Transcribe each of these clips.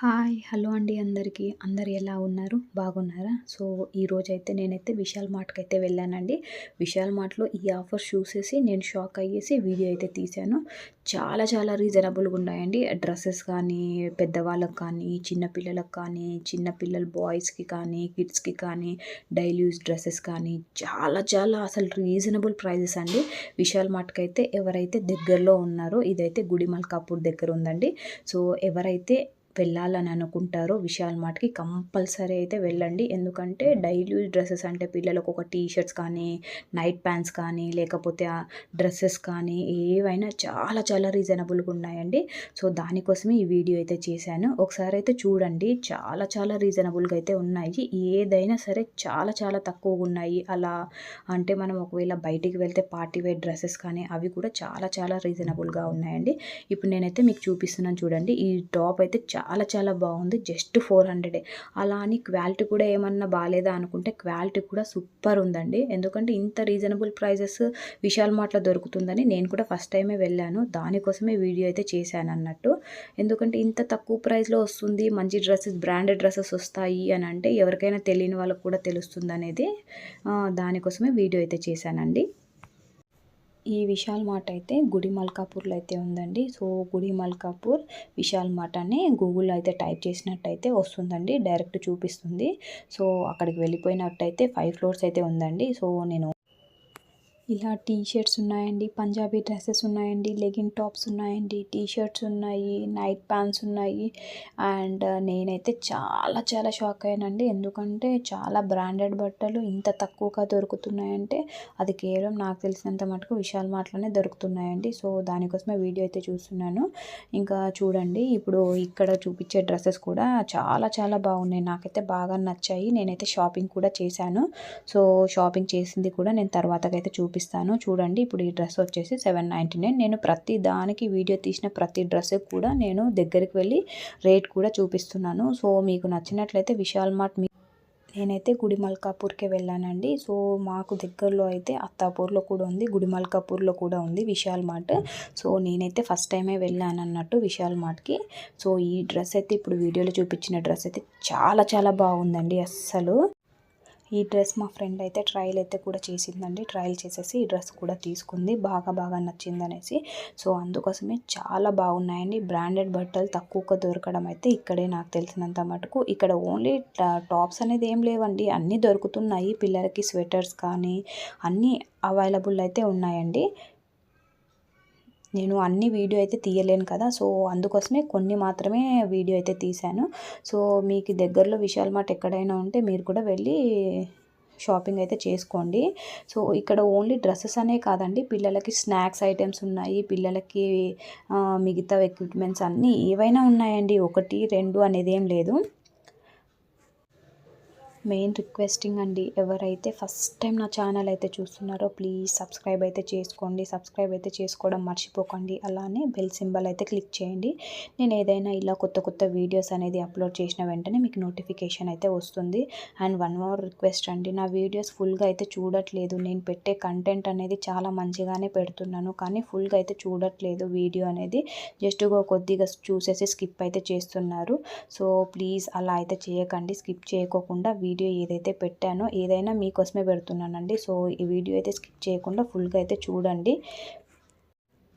Hi! Hello అండి అందరికీ. అందరూ ఎలా ఉన్నారు? బాగున్నారా? సో, ఈరోజైతే నేనైతే విశాల్ మార్ట్‌కైతే వెళ్ళానండి. విశాల్ మార్ట్‌లో ఈ ఆఫర్స్ చూసేసి నేను షాక్ అయ్యేసి వీడియో అయితే తీశాను. చాలా చాలా రీజనబుల్‌గా ఉన్నాయండి. డ్రెసెస్ కానీ, పెద్దవాళ్ళకి కానీ, చిన్న పిల్లలకు కానీ, చిన్న పిల్లలు బాయ్స్‌కి కానీ, కిడ్స్‌కి కానీ, డైలీ యూజ్ డ్రెసెస్ కానీ చాలా చాలా అసలు రీజనబుల్ ప్రైజెస్ అండి. విశాల్ మార్ట్‌కైతే ఎవరైతే దగ్గరలో ఉన్నారో ఇదైతే గుడిమల్కాపూర్ దగ్గర ఉందండి. సో, ఎవరైతే వెళ్ళాలని అనుకుంటారో విశాల్ మార్ట్‌కి కంపల్సరీ అయితే వెళ్ళండి. ఎందుకంటే డైలీ యూజ్ డ్రెసెస్ అంటే పిల్లలకు ఒక టీ షర్ట్స్ కానీ, నైట్ ప్యాంట్స్ కానీ, లేకపోతే డ్రెసెస్ కానీ ఏవైనా చాలా చాలా రీజనబుల్‌గా ఉన్నాయండి. సో, దానికోసమే ఈ వీడియో అయితే చేశాను. ఒకసారి అయితే చూడండి. చాలా చాలా రీజనబుల్‌గా అయితే ఉన్నాయి. ఏదైనా సరే చాలా చాలా తక్కువగా ఉన్నాయి. అలా అంటే మనం ఒకవేళ బయటికి వెళ్తే పార్టీ వేర్ డ్రెసెస్ కానీ అవి కూడా చాలా చాలా రీజనబుల్‌గా ఉన్నాయండి. ఇప్పుడు నేనైతే మీకు చూపిస్తున్నాను చూడండి. ఈ టాప్ అయితే చాలా చాలా బాగుంది. జస్ట్ 400 అలా అని క్వాలిటీ కూడా ఏమన్నా బాలేదా అనుకుంటే క్వాలిటీ కూడా సూపర్ ఉందండి. ఎందుకంటే ఇంత రీజనబుల్ ప్రైజెస్ విశాల్ మార్ట్‌లో దొరుకుతుందని నేను కూడా ఫస్ట్ టైమే వెళ్ళాను. దానికోసమే వీడియో అయితే చేశాను అన్నట్టు. ఎందుకంటే ఇంత తక్కువ ప్రైస్‌లో వస్తుంది, మంచి డ్రెసెస్ బ్రాండెడ్ డ్రెసెస్ వస్తాయి అని అంటే ఎవరికైనా తెలియని వాళ్ళకి కూడా తెలుస్తుందనేది దానికోసమే వీడియో అయితే చేశానండి. ఈ విశాల్ మార్ట్ అయితే గుడిమల్కాపూర్‌లో అయితే ఉందండి. సో, గుడిమల్కాపూర్ విశాల్ మార్ట్ అని గూగుల్‌లో అయితే టైప్ చేసినట్టయితే వస్తుందండి. డైరెక్ట్ చూపిస్తుంది. సో, అక్కడికి వెళ్ళిపోయినట్టయితే 5 ఫ్లోర్స్ అయితే ఉందండి. సో, నేను ఇలా టీ షర్ట్స్ ఉన్నాయండి, పంజాబీ డ్రెస్సెస్ ఉన్నాయండి, లెగిన్ టాప్స్ ఉన్నాయండి, టీ షర్ట్స్ ఉన్నాయి, నైట్ ప్యాంట్స్ ఉన్నాయి. అండ్ నేనైతే చాలా చాలా షాక్ అయ్యానండి. ఎందుకంటే చాలా బ్రాండెడ్ బట్టలు ఇంత తక్కువగా దొరుకుతున్నాయంటే అది కేవలం నాకు తెలిసినంత మటుకు విశాల్ మార్ట్‌లోనే దొరుకుతున్నాయండి. సో, దానికోసమే వీడియో అయితే చూస్తున్నాను. ఇంకా చూడండి, ఇప్పుడు ఇక్కడ చూపించే డ్రెస్సెస్ కూడా చాలా చాలా బాగున్నాయి. నాకైతే బాగా నచ్చాయి. నేనైతే షాపింగ్ కూడా చేశాను. సో, షాపింగ్ చేసింది కూడా నేను తర్వాతకైతే చూపిస్తాను. చూడండి, ఇప్పుడు ఈ డ్రెస్ వచ్చేసి 799. నేను ప్రతి దానికి వీడియో తీసిన ప్రతి డ్రెస్ కూడా నేను దగ్గరికి వెళ్ళి రేట్ కూడా చూపిస్తున్నాను. సో, మీకు నచ్చినట్లయితే విశాల్ మార్ట్ నేనైతే గుడిమల్కాపూర్‌కే వెళ్ళానండి. సో, మాకు దగ్గరలో అయితే అత్తాపూర్‌లో కూడా ఉంది, గుడిమల్కాపూర్‌లో కూడా ఉంది విశాల్ మార్ట్. సో, నేనైతే ఫస్ట్ టైమే వెళ్ళానన్నట్టు విశాల్ మార్ట్‌కి. సో, ఈ డ్రెస్ అయితే ఇప్పుడు వీడియోలో చూపించిన డ్రెస్ అయితే చాలా చాలా బాగుందండి అస్సలు. ఈ డ్రెస్ మా ఫ్రెండ్ అయితే ట్రయల్ అయితే కూడా చేసిందండి. ట్రయల్ చేసేసి ఈ డ్రెస్ కూడా తీసుకుంది. బాగా నచ్చిందనేసి. సో, అందుకోసమే చాలా బాగున్నాయండి. బ్రాండెడ్ బట్టలు తక్కువగా దొరకడం అయితే ఇక్కడే నాకు తెలిసినంత మటుకు. ఇక్కడ ఓన్లీ టాప్స్ అనేది ఏం లేవండి, అన్నీ దొరుకుతున్నాయి. పిల్లలకి స్వెటర్స్ కానీ అన్నీ అవైలబుల్ అయితే ఉన్నాయండి. నేను అన్ని వీడియో అయితే తీయలేను కదా. సో, అందుకోసమే కొన్ని మాత్రమే వీడియో అయితే తీశాను. సో, మీకు దగ్గరలో విశాల్ మార్ట్ ఎక్కడైనా ఉంటే మీరు కూడా వెళ్ళి షాపింగ్ అయితే చేసుకోండి. సో, ఇక్కడ ఓన్లీ డ్రెస్సెస్ అనే కాదండి, పిల్లలకి స్నాక్స్ ఐటమ్స్ ఉన్నాయి, పిల్లలకి మిగతా ఎక్విప్మెంట్స్ అన్నీ ఏవైనా ఉన్నాయండి. 1, 2 అనేది ఏం లేదు. మెయిన్ రిక్వెస్టింగ్ అండి, ఎవరైతే ఫస్ట్ టైం నా ఛానల్ అయితే చూస్తున్నారో ప్లీజ్ సబ్స్క్రైబ్ అయితే చేసుకోండి. సబ్స్క్రైబ్ అయితే చేసుకోవడం మర్చిపోకండి. అలానే బెల్ సింబల్ అయితే క్లిక్ చేయండి. నేను ఏదైనా ఇలా కొత్త వీడియోస్ అనేది అప్లోడ్ చేసిన వెంటనే మీకు నోటిఫికేషన్ అయితే వస్తుంది. అండ్ వన్ మోర్ రిక్వెస్ట్ అండి, నా వీడియోస్ ఫుల్గా అయితే చూడట్లేదు. నేను పెట్టే కంటెంట్ అనేది చాలా మంచిగానే పెడుతున్నాను, కానీ ఫుల్గా అయితే చూడట్లేదు. వీడియో అనేది జస్ట్ కొద్దిగా చూసేసి స్కిప్ అయితే చేస్తున్నారు. సో, ప్లీజ్ అలా అయితే చేయకండి. స్కిప్ చేయకోకుండా వీడియో ఏదైతే పెట్టానో ఏదైనా మీకోసమే పెడుతున్నానండి. సో, ఈ వీడియో అయితే స్కిప్ చేయకుండా ఫుల్గా అయితే చూడండి.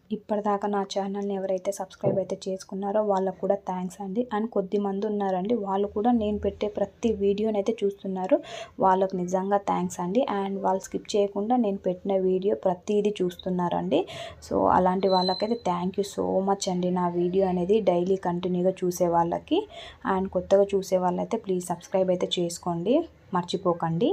ఇప్పటిదాకా నా ఛానల్ని ఎవరైతే సబ్స్క్రైబ్ అయితే చేసుకున్నారో వాళ్ళకు కూడా థ్యాంక్స్ అండి. అండ్ కొద్దిమంది ఉన్నారండి, వాళ్ళు కూడా నేను పెట్టే ప్రతి వీడియోని అయితే చూస్తున్నారు. వాళ్ళకు నిజంగా థ్యాంక్స్ అండి. అండ్ వాళ్ళు స్కిప్ చేయకుండా నేను పెట్టిన వీడియో ప్రతిదీ చూస్తున్నారండి. సో, అలాంటి వాళ్ళకైతే థ్యాంక్ యూ సో మచ్ అండి. నా వీడియో అనేది డైలీ కంటిన్యూగా చూసే వాళ్ళకి అండ్ కొత్తగా చూసే వాళ్ళైతే ప్లీజ్ సబ్స్క్రైబ్ అయితే చేసుకోండి, మర్చిపోకండి.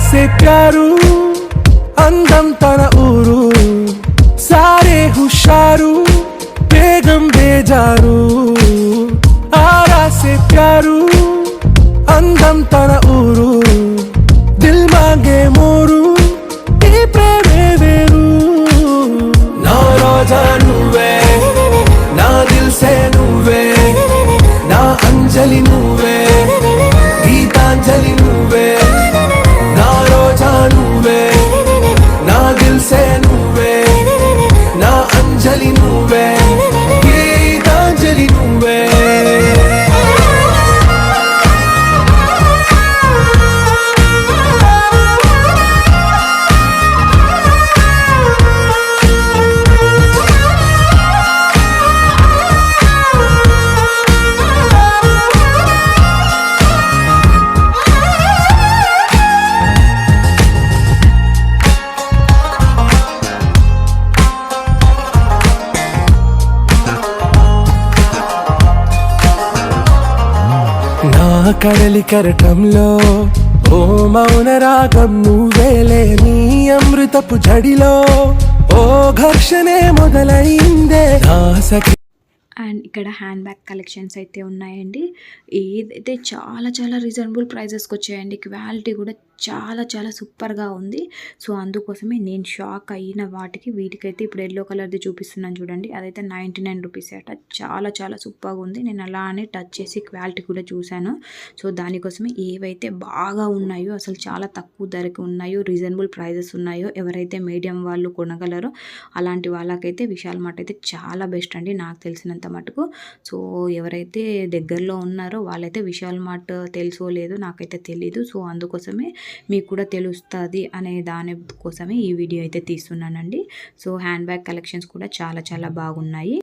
से प्यारू అందం తన ఊరు సారే హుషారు చేస్తారు ఆరాసే ప్యారు అందం తన ఊరు దిల్ మాంగే మోరు ఈ ప్రేమే వేరు నా రోజా నువ్వే నా దిల్ సే నువ్వే నా అంజలి నువ్వే గీతాంజలి నువ్వే నా రోజా నువ్వే నా దిల్ సే నువ్వే నా అంజలి నువ్వే గీతాంజలి నువ్వే కడలి కరటంలో ఓ మౌన రాగం నువ్వేలే నీ అమృతపు జడిలో ఓ ఘర్షణే మొదలైందే నా సఖి. అండ్ ఇక్కడ హ్యాండ్ బ్యాగ్ కలెక్షన్స్ అయితే ఉన్నాయండి. ఏదైతే చాలా చాలా రీజనబుల్ ప్రైజెస్కి వచ్చాయండి. క్వాలిటీ కూడా చాలా చాలా సూపర్గా ఉంది. సో అందుకోసమే నేను షాక్ అయిన వాటికి వీటికైతే ఇప్పుడు ఎల్లో కలర్ది చూపిస్తున్నాను చూడండి. అదైతే 99 రూపీస్ అట. చాలా చాలా సూపర్గా ఉంది. నేను అలానే టచ్ చేసి క్వాలిటీ కూడా చూశాను. సో దానికోసమే ఏవైతే బాగా ఉన్నాయో, అసలు చాలా తక్కువ ధరకు ఉన్నాయో, రీజనబుల్ ప్రైజెస్ ఉన్నాయో, ఎవరైతే మీడియం వాళ్ళు కొనగలరో అలాంటి వాళ్ళకైతే విశాల్ మార్ట్ అయితే చాలా బెస్ట్ అండి నాకు తెలిసినంత మటుకు. సో ఎవరైతే దగ్గరలో ఉన్నారో వాళ్ళైతే విశాల్ మార్ట్ తెలుసో లేదో నాకైతే తెలీదు. సో అందుకోసమే మీకు కూడా తెలుస్తుంది అనే దాని కోసమే ఈ వీడియో అయితే తీస్తున్నానండి. సో హ్యాండ్ బ్యాగ్ కలెక్షన్స్ కూడా చాలా చాలా బాగున్నాయి.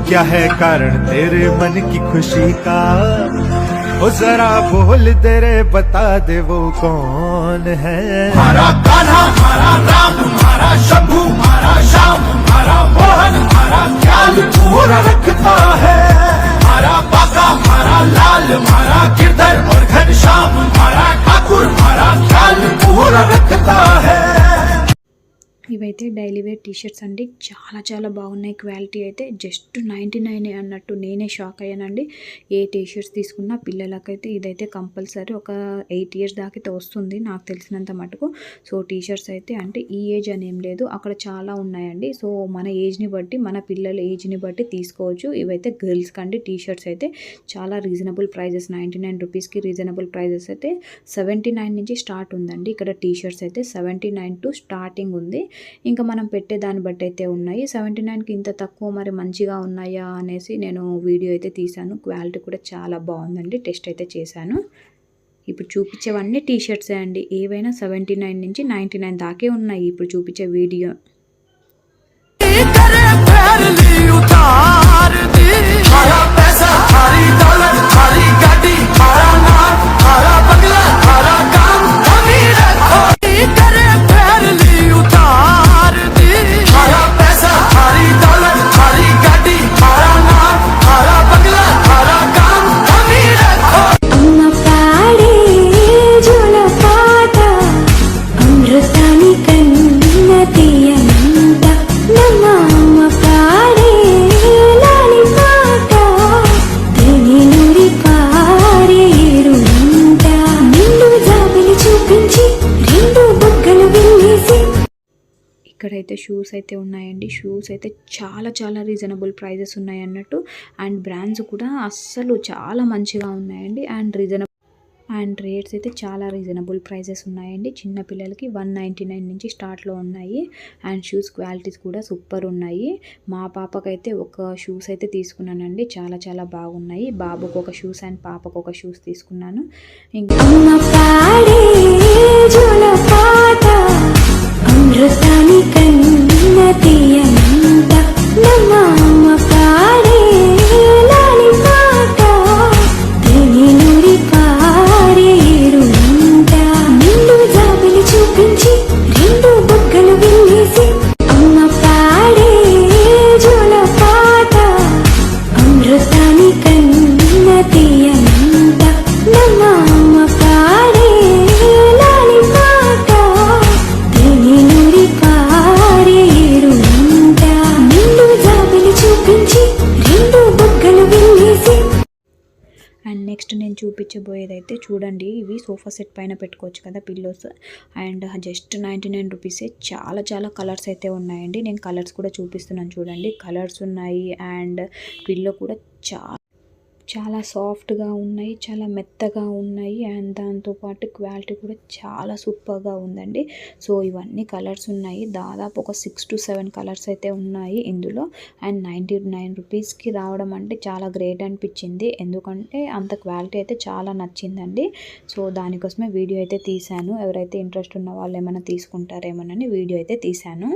क्या है कारण तेरे मन की खुशी का ओ जरा बोल दे रे बता दे वो कौन है. हमारा कान्हा हमारा राम हमारा शंभू हमारा श्याम हमारा मोहन हमारा ख्याल पूरा रखता है. हमारा बाका हमारा लाल हमारा गिरधर और घनश्याम हमारा ठाकुर हमारा ख्याल पूरा रखता है. ఇవైతే డైలీ వేర్ టీషర్ట్స్ అండి. చాలా చాలా బాగున్నాయి. క్వాలిటీ అయితే జస్ట్ 99 అన్నట్టు నేనే షాక్ అయ్యానండి. ఏ టీషర్ట్స్ తీసుకున్నా పిల్లలకైతే ఇదైతే కంపల్సరీ ఒక 8 ఇయర్స్ దాకా అయితే వస్తుంది నాకు తెలిసినంత మటుకు. సో టీషర్ట్స్ అయితే అంటే ఈ ఏజ్ అని ఏం లేదు, అక్కడ చాలా ఉన్నాయండి. సో మన ఏజ్ని బట్టి మన పిల్లల ఏజ్ని బట్టి తీసుకోవచ్చు. ఇవైతే గర్ల్స్కి అండి. టీషర్ట్స్ అయితే చాలా రీజనబుల్ ప్రైజెస్ 99 రూపీస్కి రీజనబుల్ ప్రైజెస్ అయితే 79 నుంచి స్టార్ట్ ఉందండి. ఇక్కడ టీషర్ట్స్ అయితే 79 టు స్టార్టింగ్ ఉంది. ఇంకా మనం పెట్టే దాన్ని బట్టి అయితే ఉన్నాయి. 79కి ఇంత తక్కువ మరి మంచిగా ఉన్నాయా అనేసి నేను వీడియో అయితే తీశాను. క్వాలిటీ కూడా చాలా బాగుందండి. టెస్ట్ అయితే చేశాను. ఇప్పుడు చూపించేవన్నీ టీషర్ట్సే అండి. ఏవైనా 79 నుంచి 99 దాకే ఉన్నాయి ఇప్పుడు చూపించే వీడియో. ఇక్కడైతే షూస్ అయితే ఉన్నాయండి. షూస్ అయితే చాలా చాలా రీజనబుల్ ప్రైజెస్ ఉన్నాయి అన్నట్టు. అండ్ బ్రాండ్స్ కూడా అస్సలు చాలా మంచిగా ఉన్నాయండి. అండ్ అండ్ రేట్స్ అయితే చాలా రీజనబుల్ ప్రైజెస్ ఉన్నాయండి. చిన్న పిల్లలకి 199 నుంచి స్టార్ట్లో ఉన్నాయి. అండ్ షూస్ క్వాలిటీస్ కూడా సూపర్ ఉన్నాయి. మా పాపకైతే ఒక షూస్ అయితే తీసుకున్నానండి, చాలా చాలా బాగున్నాయి. బాబుకు ఒక షూస్ అండ్ పాపకు ఒక షూస్ తీసుకున్నాను. ఇంకా అండ్ నెక్స్ట్ నేను చూపించబోయేదైతే చూడండి, ఇవి సోఫా సెట్ పైన పెట్టుకోవచ్చు కదా పిల్లోస్. అండ్ జస్ట్ 99 రూపీసే. చాలా చాలా కలర్స్ అయితే ఉన్నాయండి. నేను కలర్స్ కూడా చూపిస్తున్నాను చూడండి. కలర్స్ ఉన్నాయి అండ్ పిల్లో కూడా చాలా సాఫ్ట్గా ఉన్నాయి, చాలా మెత్తగా ఉన్నాయి. అండ్ దాంతోపాటు క్వాలిటీ కూడా చాలా సూపర్గా ఉందండి. సో ఇవన్నీ కలర్స్ ఉన్నాయి, దాదాపు ఒక 6 to 7 కలర్స్ అయితే ఉన్నాయి ఇందులో. అండ్ 99 రూపీస్కి రావడం అంటే చాలా గ్రేట్ అనిపించింది, ఎందుకంటే అంత క్వాలిటీ అయితే చాలా నచ్చిందండి. సో దానికోసమే వీడియో అయితే తీశాను. ఎవరైతే ఇంట్రెస్ట్ ఉన్న వాళ్ళు ఏమైనా తీసుకుంటారేమోనని వీడియో అయితే తీశాను.